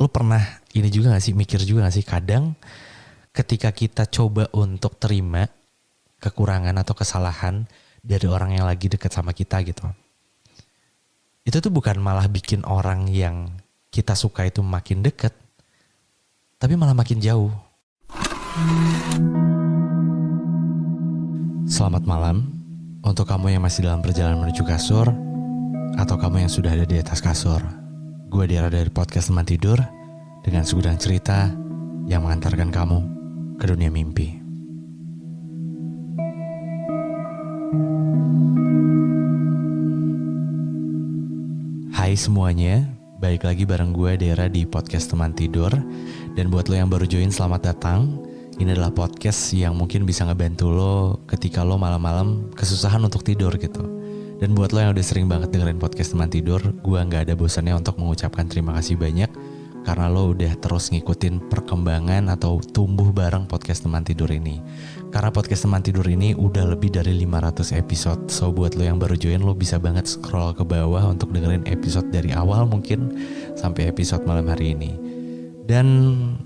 Lu pernah ini juga gak sih, mikir juga gak sih kadang ketika kita coba untuk terima kekurangan atau kesalahan dari orang yang lagi deket sama kita gitu. Itu tuh bukan malah bikin orang yang kita suka itu makin deket, tapi malah makin jauh. Selamat malam untuk kamu yang masih dalam perjalanan menuju kasur atau kamu yang sudah ada di atas kasur. Gue Dera dari podcast Teman Tidur dengan segudang cerita yang mengantarkan kamu ke dunia mimpi. Hai semuanya, balik lagi bareng gue Dera di podcast Teman Tidur. Dan buat lo yang baru join, selamat datang. Ini adalah podcast yang mungkin bisa ngebantu lo ketika lo malam-malam kesusahan untuk tidur gitu. Dan buat lo yang udah sering banget dengerin podcast Teman Tidur, gue gak ada bosannya untuk mengucapkan terima kasih banyak karena lo udah terus ngikutin perkembangan atau tumbuh bareng podcast Teman Tidur ini. Karena podcast Teman Tidur ini udah lebih dari 500 episode. So buat lo yang baru join, lo bisa banget scroll ke bawah untuk dengerin episode dari awal mungkin sampai episode malam hari ini. Dan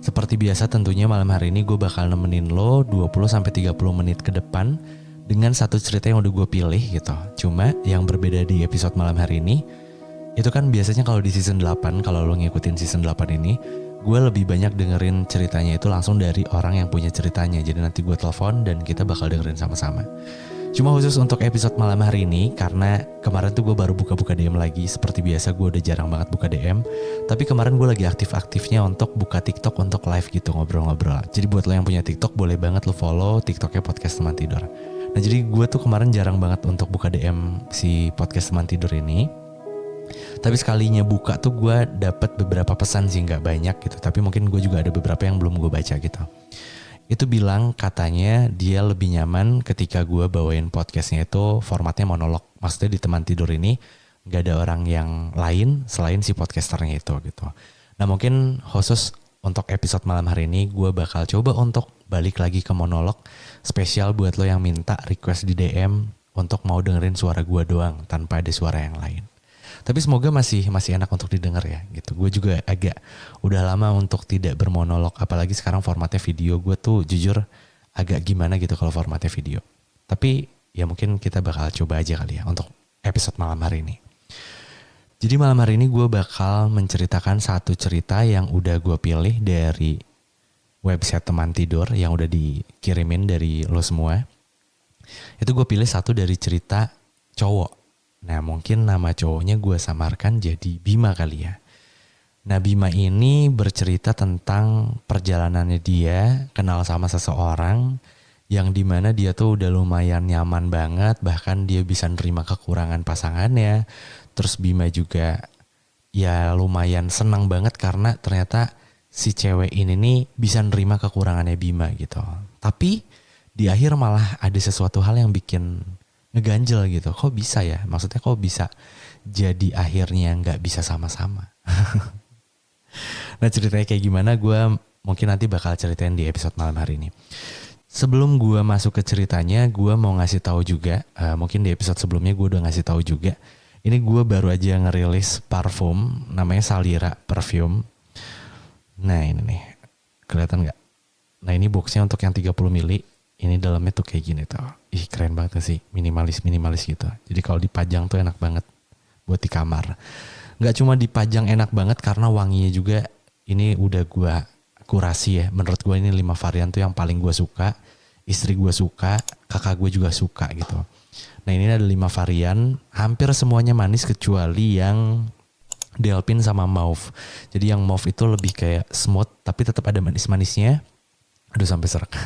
seperti biasa tentunya malam hari ini gue bakal nemenin lo 20-30 menit ke depan dengan satu cerita yang udah gue pilih gitu. Cuma yang berbeda di episode malam hari ini, itu kan biasanya kalau di season 8, kalau lo ngikutin season 8 ini, gue lebih banyak dengerin ceritanya itu langsung dari orang yang punya ceritanya. Jadi nanti gue telepon dan kita bakal dengerin sama-sama. Cuma khusus untuk episode malam hari ini, karena kemarin tuh gue baru buka-buka DM lagi. Seperti biasa gue udah jarang banget buka DM. Tapi kemarin gue lagi aktif-aktifnya untuk buka TikTok untuk live gitu, ngobrol-ngobrol. Jadi buat lo yang punya TikTok, boleh banget lo follow TikToknya Podcast Teman Tidur. Nah jadi gue tuh kemarin jarang banget untuk buka DM si Podcast Teman Tidur ini. Tapi sekalinya buka tuh gue dapet beberapa pesan sih, gak banyak gitu. Tapi mungkin gue juga ada beberapa yang belum gue baca gitu. Itu bilang katanya dia lebih nyaman ketika gue bawain podcastnya itu formatnya monolog. Maksudnya di Teman Tidur ini gak ada orang yang lain selain si podcasternya itu gitu. Nah mungkin khusus untuk episode malam hari ini gue bakal coba untuk balik lagi ke monolog. Spesial buat lo yang minta request di DM untuk mau dengerin suara gue doang tanpa ada suara yang lain. Tapi semoga masih enak untuk didengar ya gitu. Gue juga agak udah lama untuk tidak bermonolog. Apalagi sekarang formatnya video. Gue tuh jujur agak gimana gitu kalau formatnya video. Tapi ya mungkin kita bakal coba aja kali ya untuk episode malam hari ini. Jadi malam hari ini gue bakal menceritakan satu cerita yang udah gue pilih dari website Teman Tidur yang udah dikirimin dari lo semua. Itu gue pilih satu dari cerita cowok. Nah mungkin nama cowoknya gue samarkan jadi Bima kali ya. Nah Bima ini bercerita tentang perjalanannya dia kenal sama seseorang yang dimana dia tuh udah lumayan nyaman banget. Bahkan dia bisa nerima kekurangan pasangannya. Terus Bima juga ya lumayan senang banget karena ternyata si cewek ini nih bisa nerima kekurangannya Bima gitu. Tapi di akhir malah ada sesuatu hal yang bikin ngeganjel gitu. Kok bisa ya? Maksudnya kok bisa jadi akhirnya gak bisa sama-sama. Nah ceritanya kayak gimana gue mungkin nanti bakal ceritain di episode malam hari ini. Sebelum gue masuk ke ceritanya, gue mau ngasih tahu juga, mungkin di episode sebelumnya gue udah ngasih tahu juga. Ini gue baru aja ngerilis parfum namanya Salira Perfume. Nah ini nih, kelihatan gak? Nah ini boxnya untuk yang 30 mili. Ini dalamnya tuh kayak gini tuh. Ih keren banget sih, minimalis gitu. Jadi kalau dipajang tuh enak banget buat di kamar. Gak cuma dipajang enak banget karena wanginya juga ini udah gue kurasi ya. Menurut gue ini 5 varian tuh yang paling gue suka. Istri gue suka, kakak gue juga suka gitu. Nah ini ada 5 varian, hampir semuanya manis kecuali yang Delphin sama Mauve. Jadi yang Mauve itu lebih kayak smooth tapi tetap ada manis-manisnya. Aduh sampai serak.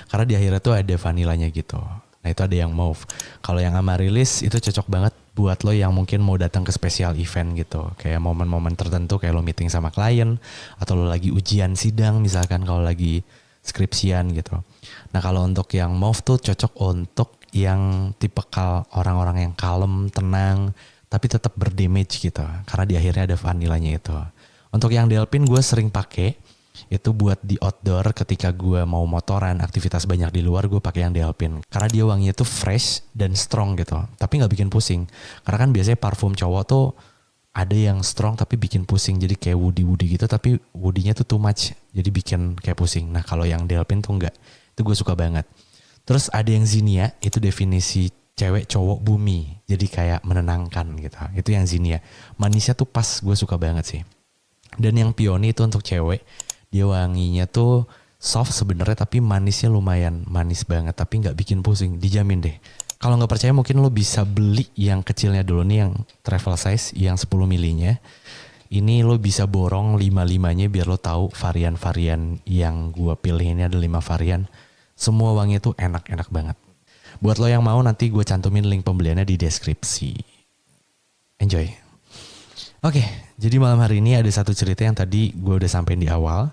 Karena di akhirnya tuh ada vanilanya gitu. Nah itu ada yang mauve. Kalau yang Amaryllis itu cocok banget buat lo yang mungkin mau datang ke special event gitu. Kayak momen-momen tertentu kayak lo meeting sama klien. Atau lo lagi ujian sidang misalkan kalau lagi skripsian gitu. Nah kalau untuk yang mauve tuh cocok untuk yang tipikal orang-orang yang kalem, tenang. Tapi tetap berdamage gitu. Karena di akhirnya ada vanilanya itu. Untuk yang Delphin gue sering pakai. Itu buat di outdoor ketika gue mau motoran, aktivitas banyak di luar, gue pakai yang Delphin. Karena dia wanginya tuh fresh dan strong gitu. Tapi gak bikin pusing. Karena kan biasanya parfum cowok tuh ada yang strong tapi bikin pusing, jadi kayak woody gitu, tapi woody-nya tuh too much, jadi bikin kayak pusing. Nah kalau yang Delphin tuh enggak, itu gue suka banget. Terus ada yang Zinnia, itu definisi cewek cowok bumi, jadi kayak menenangkan gitu. Itu yang Zinnia, manisnya tuh pas, gue suka banget sih. Dan yang Peony itu untuk cewek, dia wanginya tuh soft sebenarnya tapi manisnya lumayan manis banget, tapi nggak bikin pusing, dijamin deh. Kalau nggak percaya mungkin lo bisa beli yang kecilnya dulu nih, yang travel size yang 10 milinya. Ini lo bisa borong 5-5-nya biar lo tahu varian-varian yang gue pilih ini ada 5 varian. Semua wangi tuh enak-enak banget. Buat lo yang mau nanti gue cantumin link pembeliannya di deskripsi. Enjoy. Oke, jadi malam hari ini ada satu cerita yang tadi gue udah sampein di awal.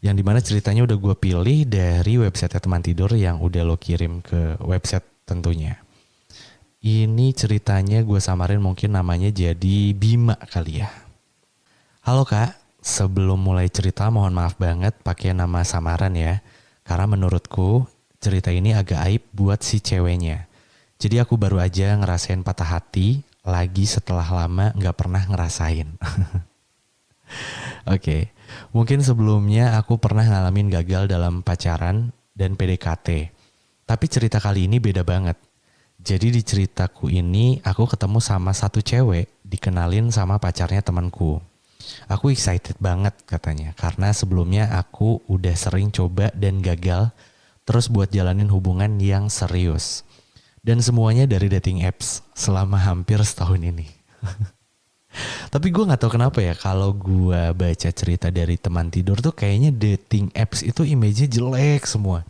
Yang dimana ceritanya udah gue pilih dari website teman tidur yang udah lo kirim ke website tentunya. Ini ceritanya gue samarin mungkin namanya jadi Bima kali ya. Halo Kak, sebelum mulai cerita mohon maaf banget pakai nama samaran ya. Karena menurutku cerita ini agak aib buat si ceweknya. Jadi aku baru aja ngerasain patah hati lagi setelah lama gak pernah ngerasain. Oke, mungkin sebelumnya aku pernah ngalamin gagal dalam pacaran dan PDKT. Tapi cerita kali ini beda banget. Jadi di ceritaku ini aku ketemu sama satu cewek, dikenalin sama pacarnya temanku. Aku excited banget katanya, karena sebelumnya aku udah sering coba dan gagal, terus buat jalanin hubungan yang serius. Dan semuanya dari dating apps selama hampir setahun ini. Tapi gue gak tahu kenapa ya, kalau gue baca cerita dari teman tidur tuh kayaknya dating apps itu image-nya jelek semua.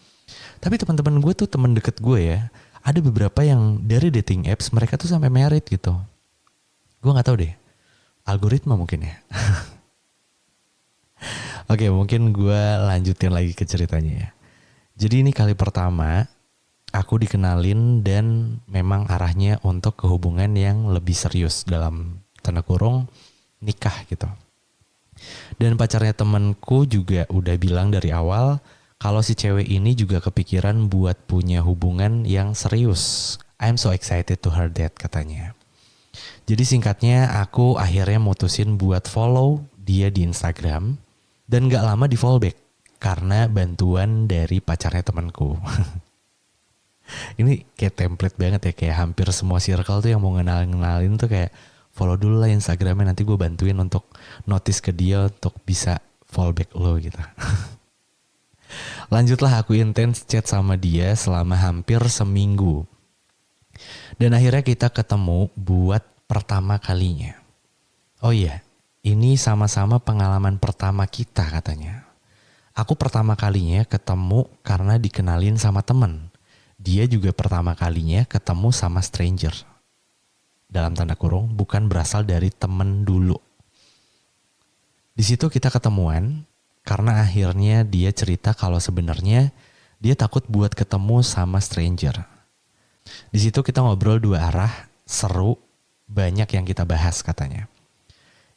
Tapi teman-teman gue tuh teman deket gue ya, ada beberapa yang dari dating apps mereka tuh sampai married gitu. Gue gak tahu deh, algoritma mungkin ya. Oke, mungkin gue lanjutin lagi ke ceritanya ya. Jadi ini kali pertama aku dikenalin dan memang arahnya untuk ke hubungan yang lebih serius, dalam tanda kurung nikah gitu. Dan pacarnya temenku juga udah bilang dari awal kalau si cewek ini juga kepikiran buat punya hubungan yang serius. I'm so excited to hear that katanya. Jadi singkatnya aku akhirnya mutusin buat follow dia di Instagram. Dan gak lama di follow back karena bantuan dari pacarnya temanku. Ini kayak template banget ya, kayak hampir semua circle tuh yang mau ngenalin tuh kayak follow dulu lah Instagramnya, nanti gue bantuin untuk notice ke dia untuk bisa follow back lo gitu. Lanjutlah aku intens chat sama dia selama hampir seminggu. Dan akhirnya kita ketemu buat pertama kalinya. Oh iya, ini sama-sama pengalaman pertama kita katanya. Aku pertama kalinya ketemu karena dikenalin sama temen. Dia juga pertama kalinya ketemu sama stranger. Dalam tanda kurung, bukan berasal dari temen dulu. Di situ kita ketemuan. Karena akhirnya dia cerita kalau sebenarnya dia takut buat ketemu sama stranger. Di situ kita ngobrol dua arah, seru, banyak yang kita bahas katanya.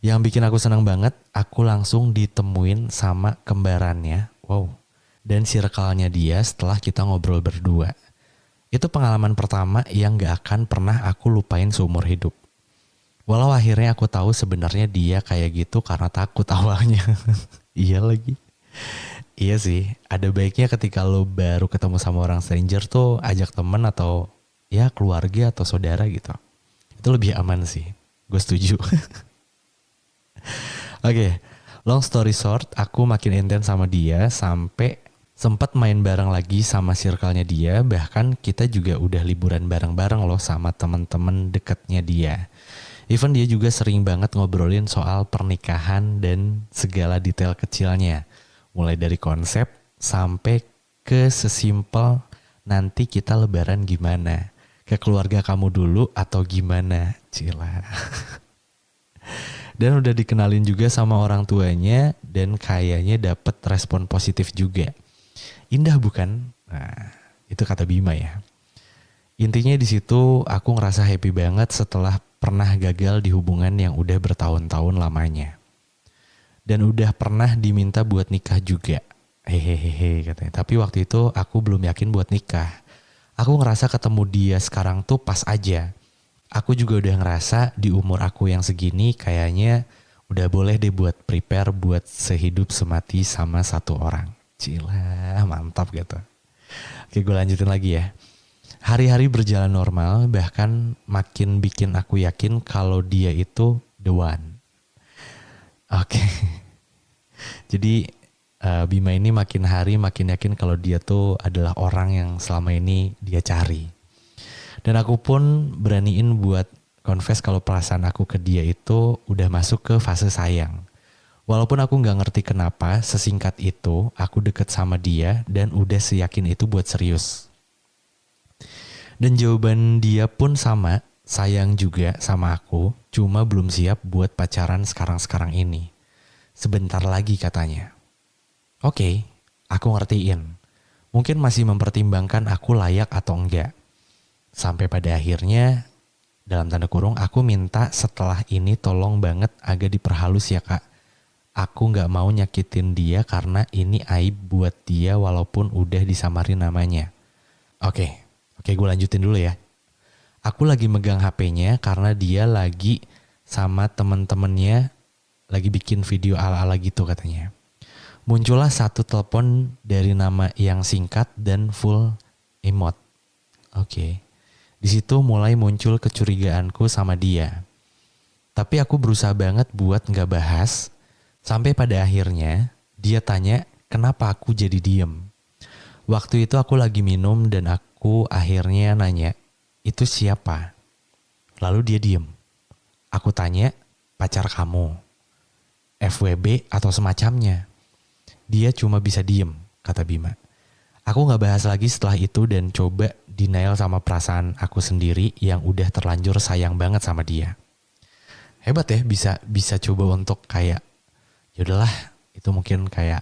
Yang bikin aku senang banget, aku langsung ditemuin sama kembarannya. Wow. Dan circle-nya dia setelah kita ngobrol berdua. Itu pengalaman pertama yang gak akan pernah aku lupain seumur hidup. Walau akhirnya aku tahu sebenarnya dia kayak gitu karena takut awalnya. Iya lagi. Iya sih, ada baiknya ketika lo baru ketemu sama orang stranger tuh ajak temen atau ya keluarga atau saudara gitu. Itu lebih aman sih, gue setuju. Oke, long story short, aku makin intens sama dia sampai sempat main bareng lagi sama circle-nya dia. Bahkan kita juga udah liburan bareng-bareng loh sama temen-temen dekatnya dia. Even dia juga sering banget ngobrolin soal pernikahan dan segala detail kecilnya. Mulai dari konsep sampai ke sesimpel nanti kita lebaran gimana. Ke keluarga kamu dulu atau gimana. Cila. Dan udah dikenalin juga sama orang tuanya dan kayaknya dapet respon positif juga. Indah bukan? Nah, itu kata Bima ya. Intinya di situ aku ngerasa happy banget setelah pernah gagal di hubungan yang udah bertahun-tahun lamanya. Dan udah pernah diminta buat nikah juga. Hehehe katanya. Tapi waktu itu aku belum yakin buat nikah. Aku ngerasa ketemu dia sekarang tuh pas aja. Aku juga udah ngerasa di umur aku yang segini kayaknya udah boleh deh buat prepare buat sehidup semati sama satu orang. Cila, mantap gitu. Oke, gue lanjutin lagi ya. Hari-hari berjalan normal, bahkan makin bikin aku yakin kalau dia itu the one. Oke, jadi Bima ini makin hari makin yakin kalau dia tuh adalah orang yang selama ini dia cari. Dan aku pun beraniin buat confess kalau perasaan aku ke dia itu udah masuk ke fase sayang. Walaupun aku gak ngerti kenapa sesingkat itu aku deket sama dia dan udah seyakin itu buat serius. Dan jawaban dia pun sama, sayang juga sama aku, cuma belum siap buat pacaran sekarang-sekarang ini. Sebentar lagi katanya. Oke, aku ngertiin. Mungkin masih mempertimbangkan aku layak atau enggak. Sampai pada akhirnya, dalam tanda kurung, aku minta setelah ini tolong banget agak diperhalus ya kak. Aku gak mau nyakitin dia karena ini aib buat dia walaupun udah disamarin namanya. Oke, gue lanjutin dulu ya. Aku lagi megang HP-nya karena dia lagi sama temen-temennya lagi bikin video ala-ala gitu katanya. Muncullah satu telepon dari nama yang singkat dan full emot. Oke. Di situ mulai muncul kecurigaanku sama dia. Tapi aku berusaha banget buat gak bahas. Sampai pada akhirnya dia tanya kenapa aku jadi diem. Waktu itu aku lagi minum dan aku akhirnya nanya, itu siapa? Lalu dia diem. Aku tanya, pacar kamu? FWB atau semacamnya? Dia cuma bisa diem, kata Bima. Aku gak bahas lagi setelah itu dan coba denial sama perasaan aku sendiri yang udah terlanjur sayang banget sama dia. Hebat ya bisa coba untuk kayak, yaudahlah itu mungkin kayak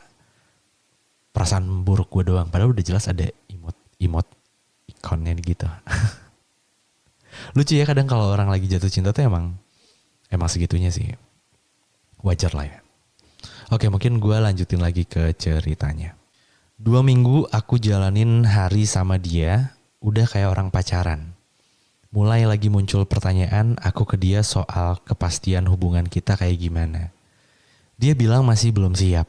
perasaan buruk gue doang. Padahal udah jelas ada emot ikonnya gitu. Lucu ya kadang kalau orang lagi jatuh cinta tuh emang segitunya sih. Wajar lah ya. Oke, mungkin gue lanjutin lagi ke ceritanya. 2 minggu aku jalanin hari sama dia, udah kayak orang pacaran. Mulai lagi muncul pertanyaan aku ke dia soal kepastian hubungan kita kayak gimana. Dia bilang masih belum siap.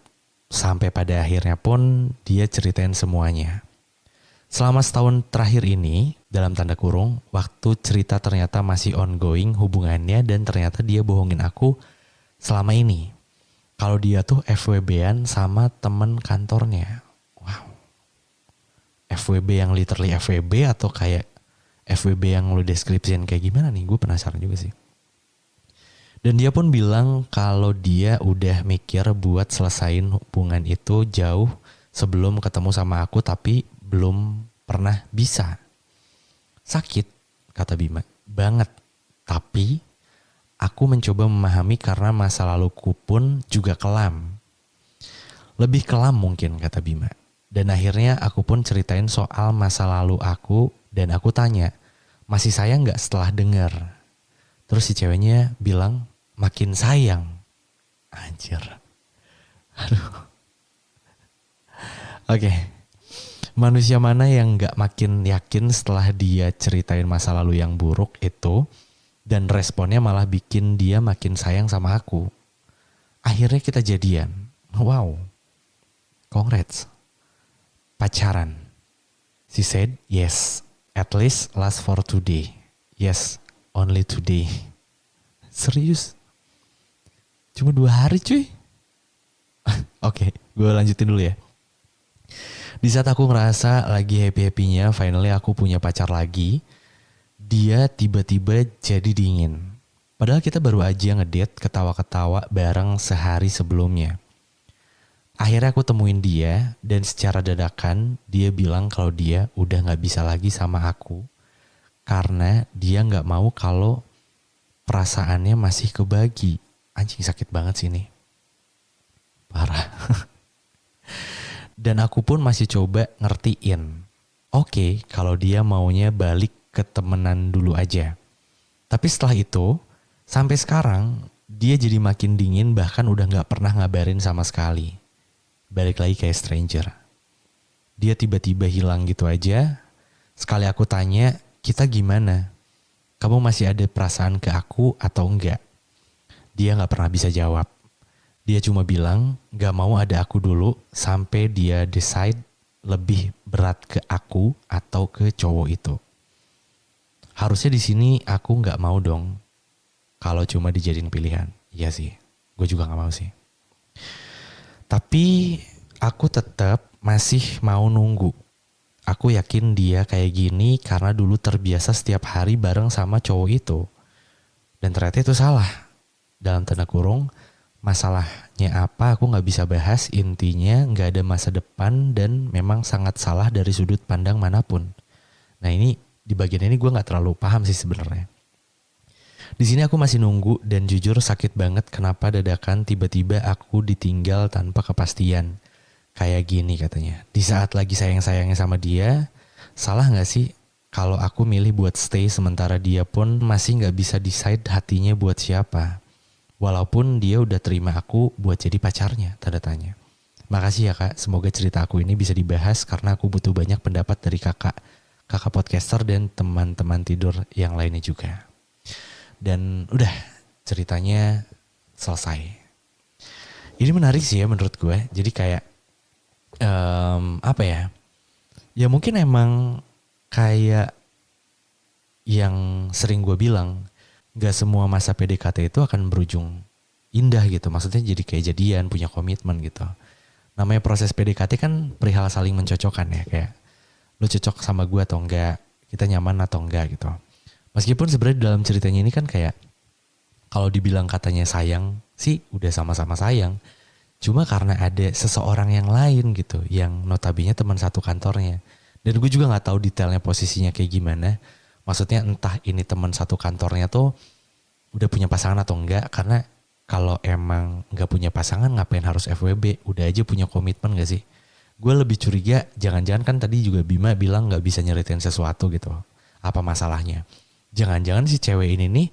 Sampai pada akhirnya pun dia ceritain semuanya. Selama setahun terakhir ini, dalam tanda kurung, waktu cerita ternyata masih ongoing hubungannya dan ternyata dia bohongin aku selama ini. Kalau dia tuh FWB-an sama temen kantornya. Wow. FWB yang literally FWB atau kayak FWB yang lo deskripsiin kayak gimana nih? Gue penasaran juga sih. Dan dia pun bilang kalau dia udah mikir buat selesain hubungan itu jauh sebelum ketemu sama aku tapi belum pernah bisa. Sakit, kata Bima, banget. Tapi aku mencoba memahami karena masa laluku pun juga kelam. Lebih kelam mungkin, kata Bima. Dan akhirnya aku pun ceritain soal masa lalu aku dan aku tanya, masih sayang gak setelah denger? Terus si ceweknya bilang, makin sayang. Anjir. Aduh. Oke. Manusia mana yang gak makin yakin setelah dia ceritain masa lalu yang buruk itu dan responnya malah bikin dia makin sayang sama aku. Akhirnya kita jadian. Wow. Congrats. Pacaran. She said, yes. At least last for today. Yes, only today. Serius? Cuma 2 hari cuy. Oke, gue lanjutin dulu ya. Di saat aku ngerasa lagi happy-happynya, finally aku punya pacar lagi. Dia tiba-tiba jadi dingin. Padahal kita baru aja ngedate ketawa-ketawa bareng sehari sebelumnya. Akhirnya aku temuin dia dan secara dadakan dia bilang kalau dia udah gak bisa lagi sama aku. Karena dia gak mau kalau perasaannya masih kebagi. Anjing sakit banget sih ini. Parah. Dan aku pun masih coba ngertiin. Oke, kalau dia maunya balik ke temenan dulu aja. Tapi setelah itu, sampai sekarang dia jadi makin dingin bahkan udah gak pernah ngabarin sama sekali. Balik lagi kayak stranger. Dia tiba-tiba hilang gitu aja. Sekali aku tanya, kita gimana? kamu masih ada perasaan ke aku atau enggak? Dia gak pernah bisa jawab. Dia cuma bilang gak mau ada aku dulu sampai dia decide lebih berat ke aku atau ke cowok itu. Harusnya di sini aku gak mau dong kalau cuma dijadiin pilihan. Iya sih, gue juga gak mau sih. Tapi aku tetap masih mau nunggu. Aku yakin dia kayak gini karena dulu terbiasa setiap hari bareng sama cowok itu. Dan ternyata itu salah. Dalam tanda kurung, masalahnya apa aku gak bisa bahas, intinya gak ada masa depan dan memang sangat salah dari sudut pandang manapun. Nah ini, di bagian ini gue gak terlalu paham sih sebenarnya. Di sini aku masih nunggu dan jujur sakit banget kenapa dadakan tiba-tiba aku ditinggal tanpa kepastian. Kayak gini katanya, di saat lagi sayang-sayangnya sama dia, salah gak sih kalau aku milih buat stay sementara dia pun masih gak bisa decide hatinya buat siapa. Walaupun dia udah terima aku buat jadi pacarnya, tanda tanya. Makasih ya kak, semoga cerita aku ini bisa dibahas karena aku butuh banyak pendapat dari kakak podcaster dan teman-teman tidur yang lainnya juga. Dan udah, ceritanya selesai. Ini menarik sih ya menurut gue, jadi kayak apa ya? Ya mungkin emang kayak yang sering gue bilang, gak semua masa PDKT itu akan berujung indah gitu. Maksudnya jadi kayak jadian, punya komitmen gitu. Namanya proses PDKT kan perihal saling mencocokkan ya. Kayak lu cocok sama gue atau enggak, kita nyaman atau enggak gitu. Meskipun sebenarnya dalam ceritanya ini kan kayak kalau dibilang katanya sayang sih udah sama-sama sayang. Cuma karena ada seseorang yang lain gitu yang notabene teman satu kantornya. Dan gue juga gak tahu detailnya posisinya kayak gimana. Maksudnya entah ini teman satu kantornya tuh udah punya pasangan atau enggak. Karena kalau emang gak punya pasangan ngapain harus FWB. Udah aja punya komitmen gak sih? Gue lebih curiga jangan-jangan kan tadi juga Bima bilang gak bisa nyeritain sesuatu gitu. Apa masalahnya? Jangan-jangan si cewek ini nih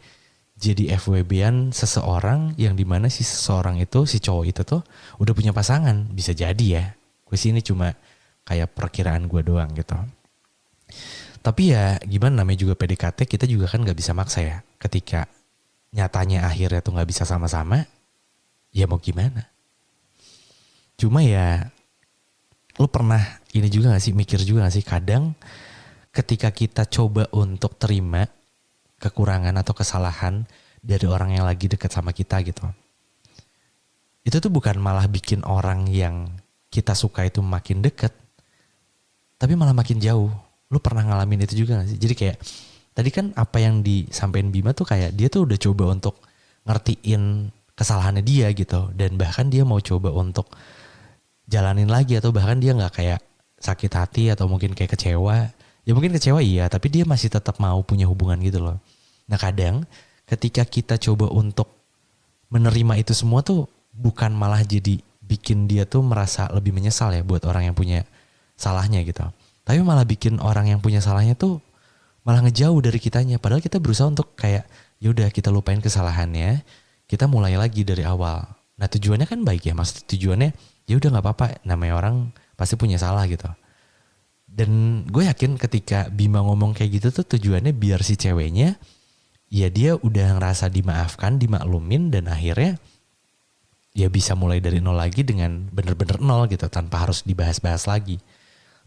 jadi FWB-an seseorang yang dimana si seseorang itu, si cowok itu tuh udah punya pasangan. Bisa jadi ya. Gue sih ini cuma kayak perkiraan gue doang gitu. Tapi ya gimana, namanya juga PDKT, kita juga kan gak bisa maksa ya. Ketika nyatanya akhirnya tuh gak bisa sama-sama, ya mau gimana. Cuma ya lu pernah ini juga gak sih, mikir juga gak sih kadang ketika kita coba untuk terima kekurangan atau kesalahan dari orang yang lagi deket sama kita gitu. Itu tuh bukan malah bikin orang yang kita suka itu makin deket, tapi malah makin jauh. Lu pernah ngalamin itu juga gak sih? Jadi kayak tadi kan apa yang disampaikan Bima tuh kayak dia tuh udah coba untuk ngertiin kesalahannya dia gitu. Dan bahkan dia mau coba untuk jalanin lagi atau bahkan dia gak kayak sakit hati atau mungkin kayak kecewa. Ya mungkin kecewa iya, tapi dia masih tetap mau punya hubungan gitu loh. Nah kadang ketika kita coba untuk menerima itu semua tuh bukan malah jadi bikin dia tuh merasa lebih menyesal ya buat orang yang punya salahnya gitu. Tapi malah bikin orang yang punya salahnya tuh malah ngejauh dari kitanya. Padahal kita berusaha untuk kayak yaudah kita lupain kesalahannya, kita mulai lagi dari awal. Nah tujuannya kan baik ya, maksud tujuannya ya udah nggak apa-apa, namanya orang pasti punya salah gitu. Dan gue yakin ketika Bima ngomong kayak gitu tuh tujuannya biar si ceweknya ya dia udah ngerasa dimaafkan, dimaklumin dan akhirnya ya bisa mulai dari nol lagi dengan bener-bener nol gitu tanpa harus dibahas-bahas lagi.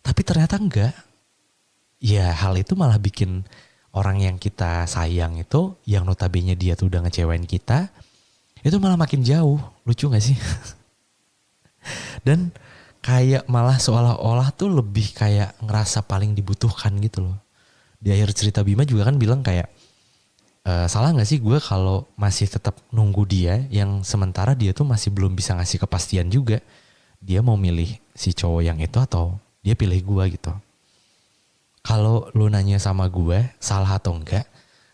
Tapi ternyata enggak. Ya hal itu malah bikin orang yang kita sayang itu yang notabene dia tuh udah ngecewain kita itu malah makin jauh. Lucu gak sih? Dan kayak malah seolah-olah tuh lebih kayak ngerasa paling dibutuhkan gitu loh. Di akhir cerita Bima juga kan bilang kayak salah gak sih gue kalau masih tetap nunggu dia yang sementara dia tuh masih belum bisa ngasih kepastian juga. Dia mau milih si cowok yang itu atau dia pilih gue gitu. Kalau lu nanya sama gue salah atau enggak,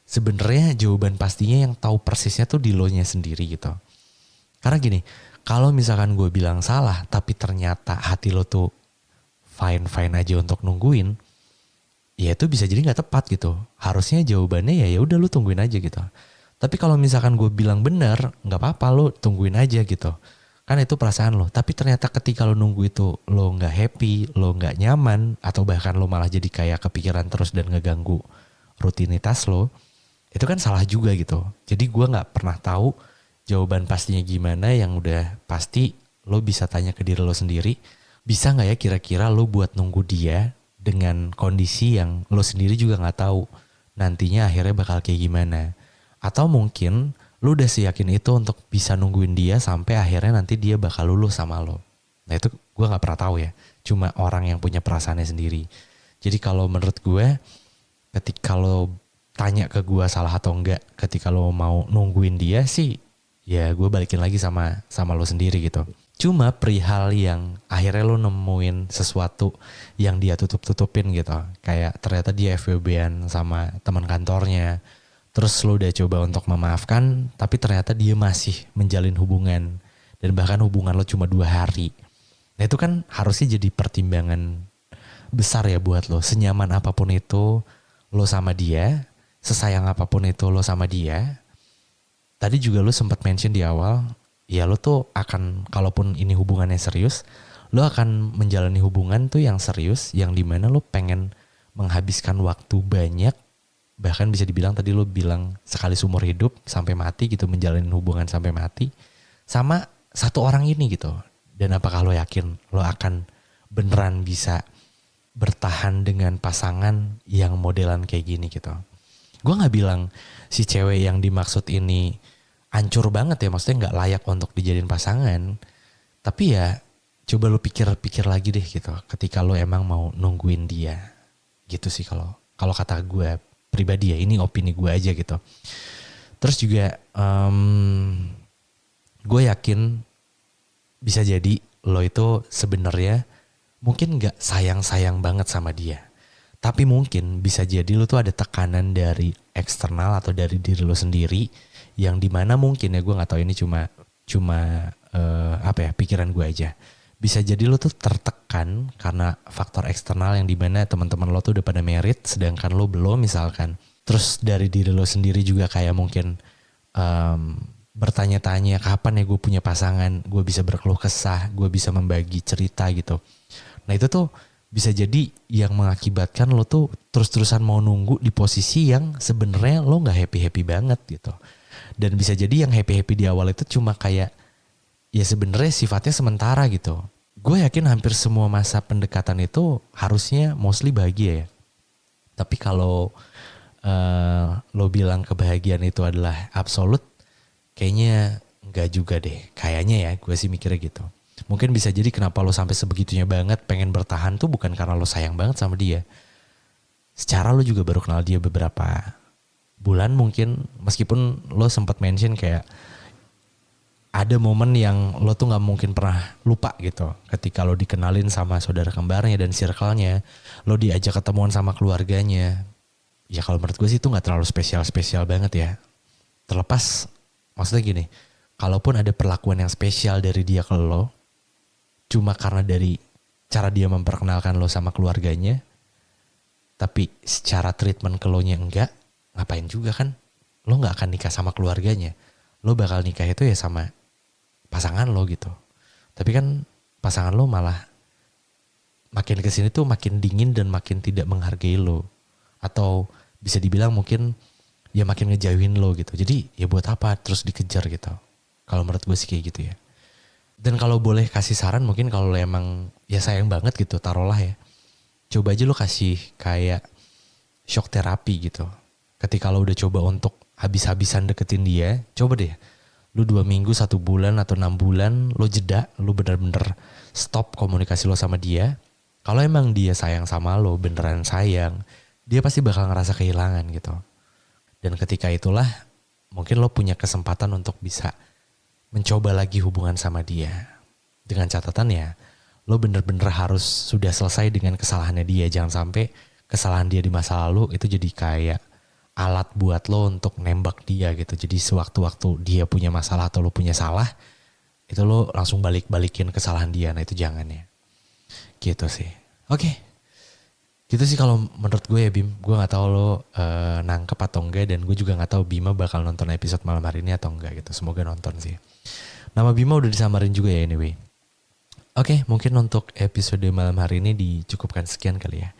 sebenarnya jawaban pastinya yang tahu persisnya tuh di lo nya sendiri gitu. Karena gini, kalau misalkan gue bilang salah tapi ternyata hati lo tuh fine-fine aja untuk nungguin, ya itu bisa jadi nggak tepat gitu. Harusnya jawabannya ya udah lu tungguin aja gitu. Tapi kalau misalkan gue bilang benar, nggak apa-apa lu tungguin aja gitu. Kan itu perasaan lo. Tapi ternyata ketika lo nunggu itu lo nggak happy, lo nggak nyaman, atau bahkan lo malah jadi kayak kepikiran terus dan ngeganggu rutinitas lo, itu kan salah juga gitu. Jadi gue nggak pernah tahu jawaban pastinya gimana. Yang udah pasti lo bisa tanya ke diri lo sendiri, bisa nggak ya kira-kira lo buat nunggu dia dengan kondisi yang lo sendiri juga nggak tahu nantinya akhirnya bakal kayak gimana. Atau mungkin lo udah seyakin itu untuk bisa nungguin dia sampai akhirnya nanti dia bakal lulus sama lo. Nah itu gue nggak pernah tahu ya, cuma orang yang punya perasaannya sendiri. Jadi kalau menurut gue, ketika lo tanya ke gue salah atau enggak ketika lo mau nungguin dia sih, ya gue balikin lagi sama lo sendiri gitu. Cuma perihal yang akhirnya lo nemuin sesuatu yang dia tutup-tutupin gitu. Kayak ternyata dia FWB-an sama teman kantornya. Terus lo udah coba untuk memaafkan, tapi ternyata dia masih menjalin hubungan. Dan bahkan hubungan lo cuma 2 hari. Nah itu kan harusnya jadi pertimbangan besar ya buat lo. Senyaman apapun itu lo sama dia, sesayang apapun itu lo sama dia. Tadi juga lo sempat mention di awal, ya lo tuh akan, kalaupun ini hubungannya serius, lo akan menjalani hubungan tuh yang serius, yang dimana lo pengen menghabiskan waktu banyak, bahkan bisa dibilang tadi lo bilang sekali seumur hidup sampai mati gitu, menjalani hubungan sampai mati sama satu orang ini gitu. Dan apakah lo yakin lo akan beneran bisa bertahan dengan pasangan yang modelan kayak gini gitu. Gue gak bilang si cewek yang dimaksud ini hancur banget ya, maksudnya gak layak untuk dijadiin pasangan. Tapi ya coba lo pikir-pikir lagi deh gitu, ketika lo emang mau nungguin dia. Gitu sih kalau kata gue pribadi ya, ini opini gue aja gitu. Terus juga gue yakin bisa jadi lo itu sebenarnya mungkin gak sayang-sayang banget sama dia. Tapi mungkin bisa jadi lo tuh ada tekanan dari eksternal atau dari diri lo sendiri. Yang dimana mungkin ya, gue gak tahu, ini cuma pikiran gue aja. Bisa jadi lo tuh tertekan karena faktor eksternal yang dimana teman-teman lo tuh udah pada merit sedangkan lo belum misalkan. Terus dari diri lo sendiri juga kayak mungkin bertanya-tanya kapan ya gue punya pasangan, gue bisa berkeluh kesah, gue bisa membagi cerita gitu. Nah itu tuh bisa jadi yang mengakibatkan lo tuh terus-terusan mau nunggu di posisi yang sebenarnya lo gak happy-happy banget gitu. Dan bisa jadi yang happy-happy di awal itu cuma kayak ya sebenarnya sifatnya sementara gitu. Gue yakin hampir semua masa pendekatan itu harusnya mostly bahagia ya. Tapi kalau lo bilang kebahagiaan itu adalah absolut, kayaknya enggak juga deh. Kayaknya ya, gue sih mikirnya gitu. Mungkin bisa jadi kenapa lo sampai sebegitunya banget pengen bertahan tuh bukan karena lo sayang banget sama dia. Secara lo juga baru kenal dia beberapa bulan mungkin, meskipun lo sempat mention kayak ada momen yang lo tuh gak mungkin pernah lupa gitu. Ketika lo dikenalin sama saudara kembarnya dan circle-nya, lo diajak ketemuan sama keluarganya. Ya kalau menurut gue sih itu gak terlalu spesial-spesial banget ya. Terlepas, maksudnya gini, kalaupun ada perlakuan yang spesial dari dia ke lo, cuma karena dari cara dia memperkenalkan lo sama keluarganya, tapi secara treatment ke lo nya enggak, ngapain juga kan? Lo gak akan nikah sama keluarganya. Lo bakal nikah itu ya sama pasangan lo gitu. Tapi kan pasangan lo malah makin kesini tuh makin dingin dan makin tidak menghargai lo. Atau bisa dibilang mungkin ya makin ngejauhin lo gitu. Jadi ya buat apa terus dikejar gitu. Kalau menurut gue sih kayak gitu ya. Dan kalau boleh kasih saran mungkin kalau lo emang ya sayang banget gitu, taruhlah ya. Coba aja lo kasih kayak shock terapi gitu. Ketika lo udah coba untuk habis-habisan deketin dia, coba deh. Lo 2 minggu, 1 bulan atau 6 bulan lo jeda, lo bener-bener stop komunikasi lo sama dia. Kalau emang dia sayang sama lo, beneran sayang, dia pasti bakal ngerasa kehilangan gitu. Dan ketika itulah mungkin lo punya kesempatan untuk bisa mencoba lagi hubungan sama dia. Dengan catatan ya, lo bener-bener harus sudah selesai dengan kesalahannya dia. Jangan sampai kesalahan dia di masa lalu itu jadi kayak alat buat lo untuk nembak dia gitu. Jadi sewaktu-waktu dia punya masalah atau lo punya salah, itu lo langsung balikin kesalahan dia. Nah itu jangan ya. Gitu sih. Oke. Gitu sih kalau menurut gue ya Bim. Gue gak tahu lo nangkep atau enggak. Dan gue juga gak tahu Bima bakal nonton episode malam hari ini atau enggak gitu. Semoga nonton sih. Nama Bima udah disamarin juga ya anyway. Oke, mungkin untuk episode malam hari ini dicukupkan sekian kali ya.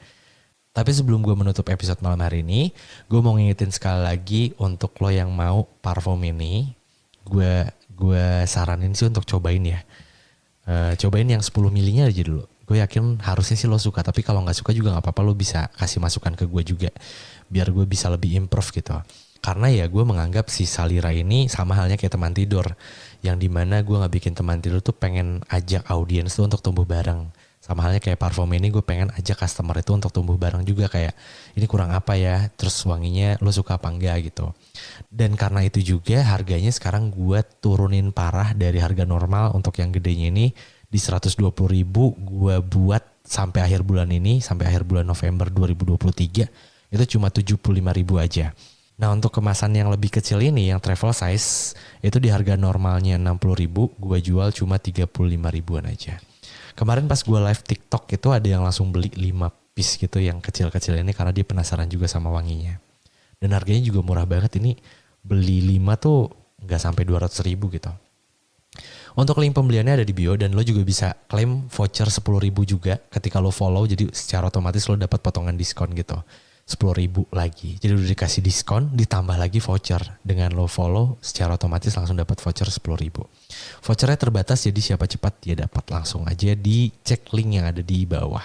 Tapi sebelum gue menutup episode malam hari ini, gue mau ngingetin sekali lagi untuk lo yang mau parfum ini, gue saranin sih untuk cobain ya. Cobain yang 10 milinya aja dulu. Gue yakin harusnya sih lo suka, tapi kalau nggak suka juga nggak apa-apa, lo bisa kasih masukan ke gue juga, biar gue bisa lebih improve gitu. Karena ya gue menganggap si Salira ini sama halnya kayak teman tidur, yang dimana gue nggak bikin teman tidur tuh pengen ajak audiens tuh untuk tumbuh bareng. Sama halnya kayak parfum ini, gue pengen ajak customer itu untuk tumbuh bareng juga, kayak ini kurang apa ya, terus wanginya lo suka apa enggak gitu. Dan karena itu juga harganya sekarang gue turunin parah dari harga normal untuk yang gedenya ini di 120.000, gue buat sampai akhir bulan ini, sampai akhir bulan November 2023 itu cuma 75.000 aja. Nah untuk kemasan yang lebih kecil ini, yang travel size, itu di harga normalnya 60.000, gue jual cuma 35.000-an aja. Kemarin pas gue live TikTok itu ada yang langsung beli 5 piece gitu yang kecil-kecil ini karena dia penasaran juga sama wanginya. Dan harganya juga murah banget, ini beli 5 tuh gak sampai 200.000 gitu. Untuk link pembeliannya ada di bio dan lo juga bisa klaim voucher 10.000 juga ketika lo follow, jadi secara otomatis lo dapat potongan diskon gitu. 10.000 lagi. Jadi udah dikasih diskon ditambah lagi voucher. Dengan lo follow secara otomatis langsung dapat voucher 10.000. Vouchernya terbatas jadi siapa cepat dia dapat, langsung aja dicek link yang ada di bawah.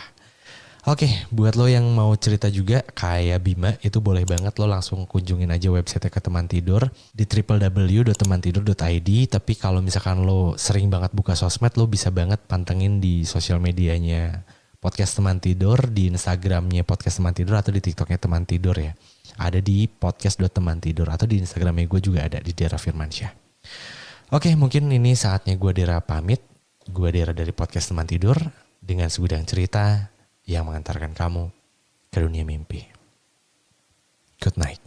Oke, buat lo yang mau cerita juga kayak Bima, itu boleh banget lo langsung kunjungin aja website ke Teman Tidur di www.temantidur.id. Tapi kalau misalkan lo sering banget buka sosmed, lo bisa banget pantengin di sosial medianya Podcast Teman Tidur, di Instagramnya Podcast Teman Tidur atau di TikToknya Teman Tidur ya. Ada di podcast.temantidur atau di Instagramnya gue juga ada di Dera Firmansyah. Oke, mungkin ini saatnya gue Dera pamit. Gue Dera dari Podcast Teman Tidur dengan segudang cerita yang mengantarkan kamu ke dunia mimpi. Good night.